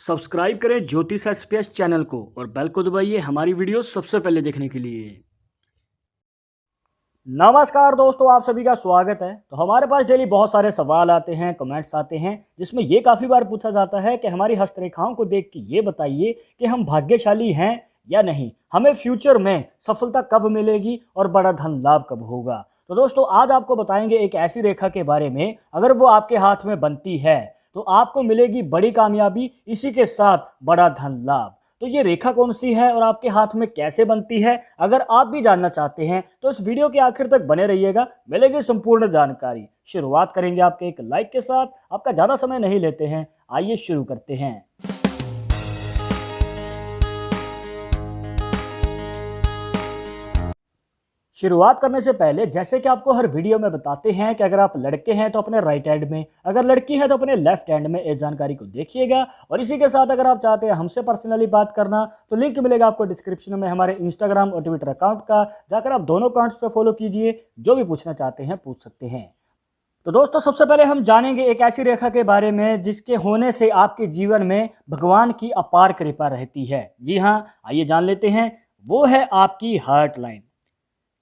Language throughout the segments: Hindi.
सब्सक्राइब करें ज्योतिष एसपीएस चैनल को और बेल को दबाइए हमारी वीडियो सबसे पहले देखने के लिए। नमस्कार दोस्तों, आप सभी का स्वागत है। तो हमारे पास डेली बहुत सारे सवाल आते हैं, कमेंट्स आते हैं, जिसमें ये काफ़ी बार पूछा जाता है कि हमारी हस्तरेखाओं को देख के ये बताइए कि हम भाग्यशाली हैं या नहीं, हमें फ्यूचर में सफलता कब मिलेगी और बड़ा धन लाभ कब होगा। तो दोस्तों आज आपको बताएंगे एक ऐसी रेखा के बारे में, अगर वो आपके हाथ में बनती है तो आपको मिलेगी बड़ी कामयाबी, इसी के साथ बड़ा धन लाभ। तो ये रेखा कौन सी है और आपके हाथ में कैसे बनती है, अगर आप भी जानना चाहते हैं तो इस वीडियो के आखिर तक बने रहिएगा, मिलेगी संपूर्ण जानकारी। शुरुआत करेंगे आपके एक लाइक के साथ। आपका ज़्यादा समय नहीं लेते हैं, आइए शुरू करते हैं। शुरुआत करने से पहले जैसे कि आपको हर वीडियो में बताते हैं कि अगर आप लड़के हैं तो अपने राइट हैंड में, अगर लड़की है तो अपने लेफ्ट हैंड में इस जानकारी को देखिएगा। और इसी के साथ अगर आप चाहते हैं हमसे पर्सनली बात करना तो लिंक मिलेगा आपको डिस्क्रिप्शन में हमारे इंस्टाग्राम और ट्विटर अकाउंट का, जाकर आप दोनों अकाउंट्स पर फॉलो कीजिए, जो भी पूछना चाहते हैं पूछ सकते हैं। तो दोस्तों सबसे पहले हम जानेंगे एक ऐसी रेखा के बारे में जिसके होने से आपके जीवन में भगवान की अपार कृपा रहती है। जी हाँ, आइए जान लेते हैं। वो है आपकी heart line.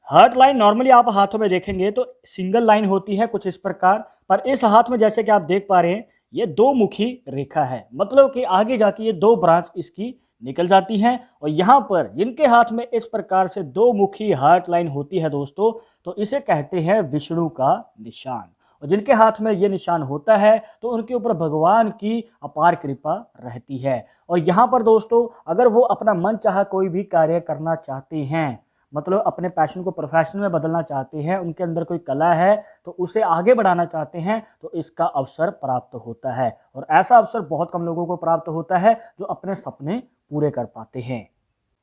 Heart line normally आप हाथों में देखेंगे तो सिंगल लाइन होती है कुछ इस प्रकार, पर इस हाथ में जैसे कि आप देख पा रहे हैं ये दो मुखी रेखा है, मतलब कि आगे जाके ये दो ब्रांच इसकी निकल जाती हैं। और यहाँ पर जिनके हाथ में इस प्रकार से दो मुखी हार्ट लाइन होती है दोस्तों, तो इसे कहते हैं विष्णु का निशान। और जिनके हाथ में ये निशान होता है तो उनके ऊपर भगवान की अपार कृपा रहती है। और यहाँ पर दोस्तों अगर वो अपना मन चाहा कोई भी कार्य करना चाहते हैं, मतलब अपने पैशन को प्रोफेशन में बदलना चाहते हैं, उनके अंदर कोई कला है तो उसे आगे बढ़ाना चाहते हैं, तो इसका अवसर प्राप्त होता है। और ऐसा अवसर बहुत कम लोगों को प्राप्त होता है जो अपने सपने पूरे कर पाते हैं।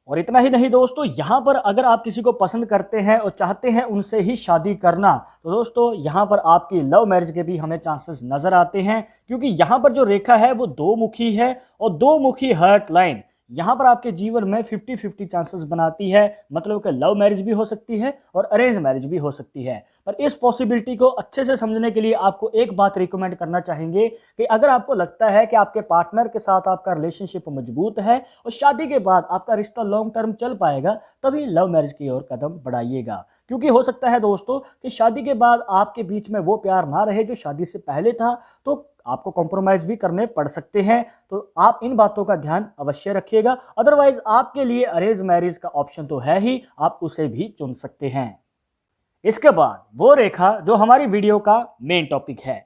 और इतना ही नहीं दोस्तों, यहाँ पर अगर आप किसी को पसंद करते हैं और चाहते हैं उनसे ही शादी करना, तो दोस्तों यहाँ पर आपकी लव मैरिज के भी हमें चांसेस नज़र आते हैं, क्योंकि यहाँ पर जो रेखा है वो दो मुखी है और दो मुखी हार्ट लाइन यहाँ पर आपके जीवन में 50-50 चांसेस बनाती है। मतलब कि लव मैरिज भी हो सकती है और अरेंज मैरिज भी हो सकती है। पर इस पॉसिबिलिटी को अच्छे से समझने के लिए आपको एक बात रिकमेंड करना चाहेंगे कि अगर आपको लगता है कि आपके पार्टनर के साथ आपका रिलेशनशिप मजबूत है और शादी के बाद आपका रिश्ता लॉन्ग टर्म चल पाएगा, तभी लव मैरिज की ओर कदम बढ़ाइएगा। क्योंकि हो सकता है दोस्तों कि शादी के बाद आपके बीच में वो प्यार ना रहे जो शादी से पहले था, तो आपको कॉम्प्रोमाइज़ भी करने पड़ सकते हैं। तो आप इन बातों का ध्यान अवश्य रखिएगा। अदरवाइज आपके लिए अरेंज मैरिज का ऑप्शन तो है ही, आप उसे भी चुन सकते हैं। इसके बाद वो रेखा जो हमारी वीडियो का मेन टॉपिक है,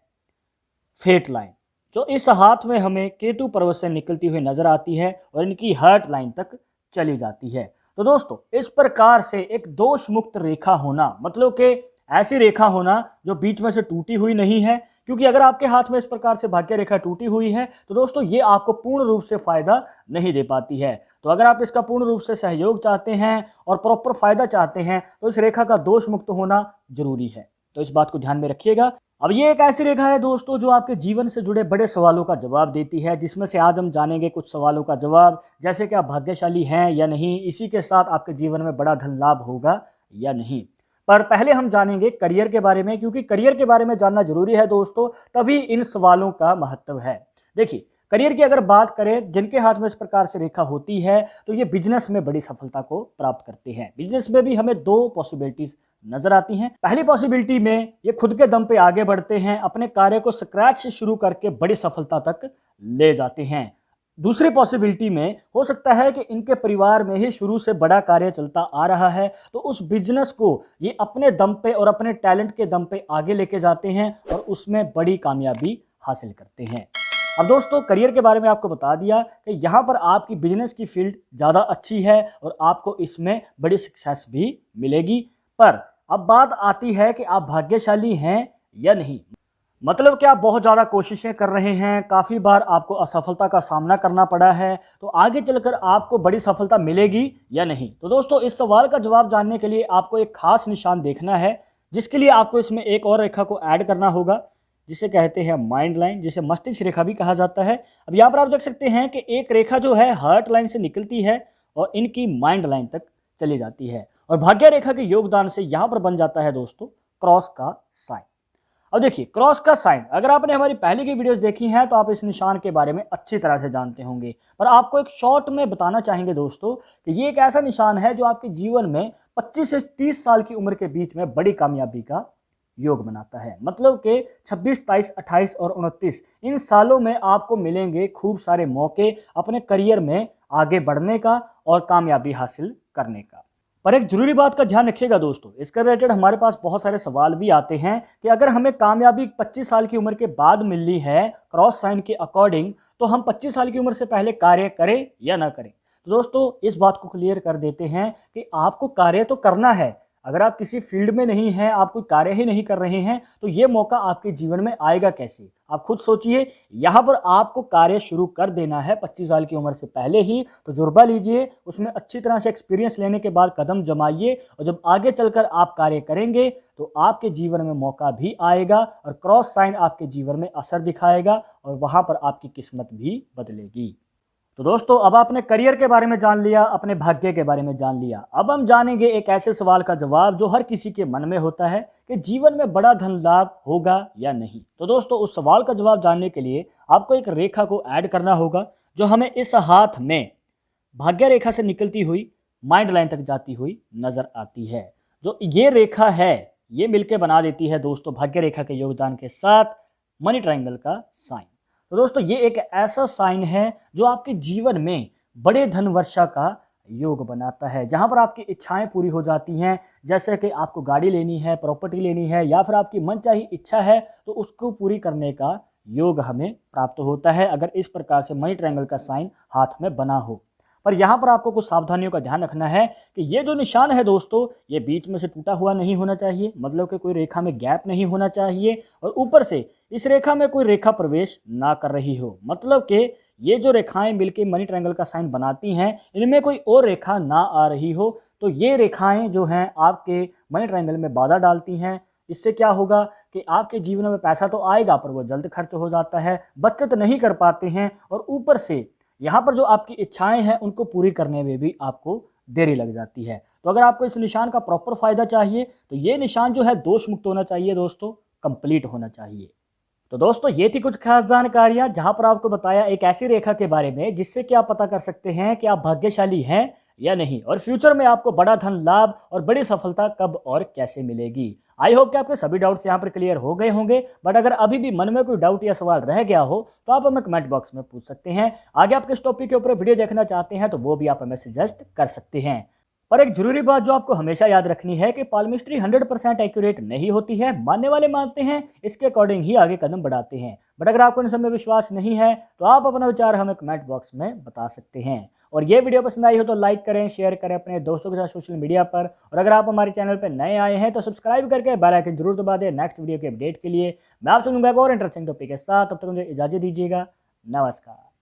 फेट लाइन, जो इस हाथ में हमें केतु पर्वत से निकलती हुई नजर आती है और इनकी हार्ट लाइन तक चली जाती है। तो दोस्तों इस प्रकार से एक दोष मुक्त रेखा होना, मतलब कि ऐसी रेखा होना जो बीच में से टूटी हुई नहीं है, क्योंकि अगर आपके हाथ में इस प्रकार से भाग्य रेखा टूटी हुई है तो दोस्तों ये आपको पूर्ण रूप से फायदा नहीं दे पाती है। तो अगर आप इसका पूर्ण रूप से सहयोग चाहते हैं और प्रॉपर फायदा चाहते हैं तो इस रेखा का दोष मुक्त होना जरूरी है। तो इस बात को ध्यान में रखिएगा। अब ये एक ऐसी रेखा है दोस्तों जो आपके जीवन से जुड़े बड़े सवालों का जवाब देती है, जिसमें से आज हम जानेंगे कुछ सवालों का जवाब, जैसे कि आप भाग्यशाली हैं या नहीं, इसी के साथ आपके जीवन में बड़ा धन लाभ होगा या नहीं। पर पहले हम जानेंगे करियर के बारे में, क्योंकि करियर के बारे में जानना जरूरी है दोस्तों, तभी इन सवालों का महत्व है। देखिए करियर की अगर बात करें, जिनके हाथ में इस प्रकार से रेखा होती है तो ये बिजनेस में बड़ी सफलता को प्राप्त करते हैं। बिजनेस में भी हमें दो पॉसिबिलिटीज नजर आती हैं। पहली पॉसिबिलिटी में ये खुद के दम पे आगे बढ़ते हैं, अपने कार्य को स्क्रैच से शुरू करके बड़ी सफलता तक ले जाते हैं। दूसरी पॉसिबिलिटी में हो सकता है कि इनके परिवार में ही शुरू से बड़ा कार्य चलता आ रहा है, तो उस बिजनेस को ये अपने दम पे और अपने टैलेंट के दम पे आगे लेके जाते हैं और उसमें बड़ी कामयाबी हासिल करते हैं। अब दोस्तों करियर के बारे में आपको बता दिया कि यहाँ पर आपकी बिजनेस की फील्ड ज़्यादा अच्छी है और आपको इसमें बड़ी सक्सेस भी मिलेगी। पर अब बात आती है कि आप भाग्यशाली हैं या नहीं, मतलब कि आप बहुत ज़्यादा कोशिशें कर रहे हैं, काफ़ी बार आपको असफलता का सामना करना पड़ा है, तो आगे चलकर आपको बड़ी सफलता मिलेगी या नहीं। तो दोस्तों इस सवाल का जवाब जानने के लिए आपको एक खास निशान देखना है, जिसके लिए आपको इसमें एक और रेखा को ऐड करना होगा, जिसे कहते हैं माइंड लाइन, जिसे मस्तिष्क रेखा भी कहा जाता है। अब यहाँ पर आप देख सकते हैं कि एक रेखा जो है हार्ट लाइन से निकलती है और इनकी माइंड लाइन तक चली जाती है, और भाग्य रेखा के योगदान से यहाँ पर बन जाता है दोस्तों क्रॉस का साइन। अब देखिए क्रॉस का साइन, अगर आपने हमारी पहले की वीडियोस देखी हैं तो आप इस निशान के बारे में अच्छी तरह से जानते होंगे, पर आपको एक शॉर्ट में बताना चाहेंगे दोस्तों कि ये एक ऐसा निशान है जो आपके जीवन में 25 से 30 साल की उम्र के बीच में बड़ी कामयाबी का योग बनाता है। मतलब कि 26, 23, 28 और 29 इन सालों में आपको मिलेंगे खूब सारे मौके अपने करियर में आगे बढ़ने का और कामयाबी हासिल करने का। पर एक जरूरी बात का ध्यान रखिएगा दोस्तों, इसके रिलेटेड हमारे पास बहुत सारे सवाल भी आते हैं कि अगर हमें कामयाबी 25 साल की उम्र के बाद मिलनी है क्रॉस साइन के अकॉर्डिंग, तो हम 25 साल की उम्र से पहले कार्य करें या ना करें। तो दोस्तों इस बात को क्लियर कर देते हैं कि आपको कार्य तो करना है। अगर आप किसी फील्ड में नहीं हैं, आप कोई कार्य ही नहीं कर रहे हैं, तो ये मौका आपके जीवन में आएगा कैसे? आप खुद सोचिए। यहाँ पर आपको कार्य शुरू कर देना है 25 साल की उम्र से पहले ही। तजुर्बा लीजिए, उसमें अच्छी तरह से एक्सपीरियंस लेने के बाद कदम जमाइए, और जब आगे चलकर आप कार्य करेंगे तो आपके जीवन में मौका भी आएगा और क्रॉस साइन आपके जीवन में असर दिखाएगा और वहाँ पर आपकी किस्मत भी बदलेगी। तो दोस्तों अब आपने करियर के बारे में जान लिया, अपने भाग्य के बारे में जान लिया। अब हम जानेंगे एक ऐसे सवाल का जवाब जो हर किसी के मन में होता है कि जीवन में बड़ा धन लाभ होगा या नहीं। तो दोस्तों उस सवाल का जवाब जानने के लिए आपको एक रेखा को ऐड करना होगा जो हमें इस हाथ में भाग्य रेखा से निकलती हुई माइंड लाइन तक जाती हुई नजर आती है। जो ये रेखा है ये मिलकर बना देती है दोस्तों भाग्य रेखा के योगदान के साथ मनी ट्रायंगल का साइन। तो दोस्तों ये एक ऐसा साइन है जो आपके जीवन में बड़े धन वर्षा का योग बनाता है, जहां पर आपकी इच्छाएं पूरी हो जाती हैं। जैसे कि आपको गाड़ी लेनी है, प्रॉपर्टी लेनी है, या फिर आपकी मनचाही इच्छा है, तो उसको पूरी करने का योग हमें प्राप्त होता है अगर इस प्रकार से मनी ट्रायंगल का साइन हाथ में बना हो। पर यहाँ पर आपको कुछ सावधानियों का ध्यान रखना है कि ये जो निशान है दोस्तों ये बीच में से टूटा हुआ नहीं होना चाहिए, मतलब कि कोई रेखा में गैप नहीं होना चाहिए, और ऊपर से इस रेखा में कोई रेखा प्रवेश ना कर रही हो। मतलब कि ये जो रेखाएं मिलकर मनी ट्रायंगल का साइन बनाती हैं इनमें कोई और रेखा ना आ रही हो, तो ये रेखाएं जो हैं आपके मनी ट्रायंगल में बाधा डालती हैं। इससे क्या होगा कि आपके जीवन में पैसा तो आएगा पर वो जल्द खर्च हो जाता है, बचत नहीं कर पाते हैं, और ऊपर से यहाँ पर जो आपकी इच्छाएं हैं उनको पूरी करने में भी आपको देरी लग जाती है। तो अगर आपको इस निशान का प्रॉपर फायदा चाहिए तो ये निशान जो है दोष मुक्त होना चाहिए दोस्तों, कंप्लीट होना चाहिए। तो दोस्तों ये थी कुछ खास जानकारियां जहां पर आपको बताया एक ऐसी रेखा के बारे में जिससे कि आप पता कर सकते हैं कि आप भाग्यशाली हैं या नहीं, और फ्यूचर में आपको बड़ा धन लाभ और बड़ी सफलता कब और कैसे मिलेगी। आई होप कि आपके सभी डाउट्स यहाँ पर क्लियर हो गए होंगे, बट अगर अभी भी मन में कोई डाउट या सवाल रह गया हो तो आप हमें कमेंट बॉक्स में पूछ सकते हैं। आगे आप किस टॉपिक के ऊपर वीडियो देखना चाहते हैं तो वो भी आप हमें सजेस्ट कर सकते हैं। पर एक जरूरी बात जो आपको हमेशा याद रखनी है कि पाल्मिस्ट्री 100% एक्यूरेट नहीं होती है। मानने वाले मानते हैं, इसके अकॉर्डिंग ही आगे कदम बढ़ाते हैं। बट अगर आपको इन सब में विश्वास नहीं है तो आप अपना विचार हमें कमेंट बॉक्स में बता सकते हैं। और ये वीडियो पसंद आई हो तो लाइक करें, शेयर करें अपने दोस्तों के साथ सोशल मीडिया पर, और अगर आप हमारे चैनल पर नए आए हैं तो सब्सक्राइब करके बेल आइकन जरूर दबा दें नेक्स्ट वीडियो के अपडेट के लिए। मैं आपसे मिलूंगा एक और इंटरेस्टिंग टॉपिक के साथ, तब तक मुझे इजाजत दीजिएगा। नमस्कार।